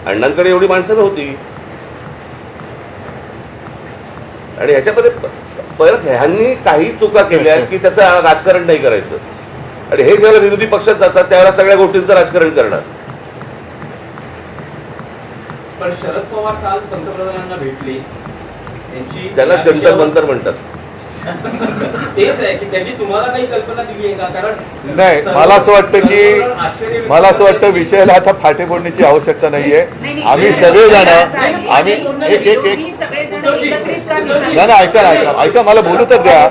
अण्णांकडे एवढी माणसं नव्हती. आणि ह्याच्यामध्ये परत ह्यांनी काही चुका केल्या की त्याचं राजकारण नाही करायचं. आणि हे जेव्हा विरोधी पक्षात जातात त्यावेळेला सगळ्या गोष्टींचं राजकारण करणार. पण शरद पवार काल पंतप्रधानांना भेटले, त्याला जंतर मंतर म्हणतात. तेच आहे की त्यांनी तुम्हाला काही कल्पना दिली आहे का? कारण नाही, मला असं वाटतं विषयाला आता फाटे फोडण्याची आवश्यकता नाहीये. आम्ही सगळेजण आम्ही ऐका मला बोलू तर द्या.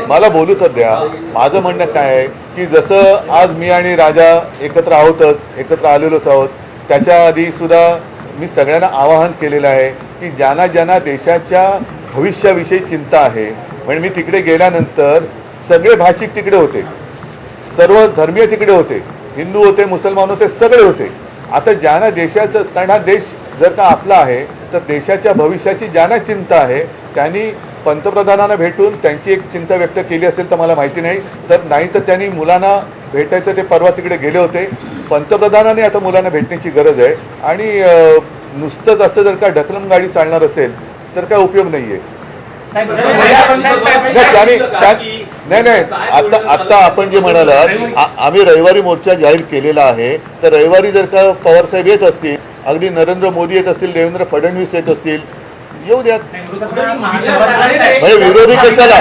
मला बोलू तर द्या. माझं म्हणणं काय आहे की जसं आज मी आणि राजा एकत्र आलेलोच आहोत, त्याच्या आधी सुद्धा मी सगळ्यांना आवाहन केलेलं आहे की ज्यांना देशाच्या भविष्याविषयी चिंता आहे. म्हणजे मी तिकडे गेल्यानंतर सगळे भाषिक तिकडे होते, सर्व धर्मीय तिकडे होते, हिंदू होते, मुसलमान होते, सगळे होते. आता ज्यांना देशाचं, कारण हा देश जर का आपला आहे तर देशाच्या भविष्याची ज्यांना चिंता आहे त्यांनी पंतप्रधानांना भेटून त्यांची एक चिंता व्यक्त केली असेल तर मला माहिती नाही. तर त्यांनी मुलांना भेटायचं, ते परवा तिकडे गेले होते. पंतप्रधानांनी आता मुलांना भेटण्याची गरज आहे. आणि नुसतंच असं जर का ढकलम गाडी चालणार असेल तर काय उपयोग नाहीये. नाही, आता आपण जे म्हणालात, आम्ही रविवारी मोर्चा जाहीर केलेला आहे. तर रविवारी जर का पवार साहेब येत असतील, अगदी नरेंद्र मोदी येत असतील, देवेंद्र फडणवीस येत असतील, येऊ द्यात. विरोधी कशाला?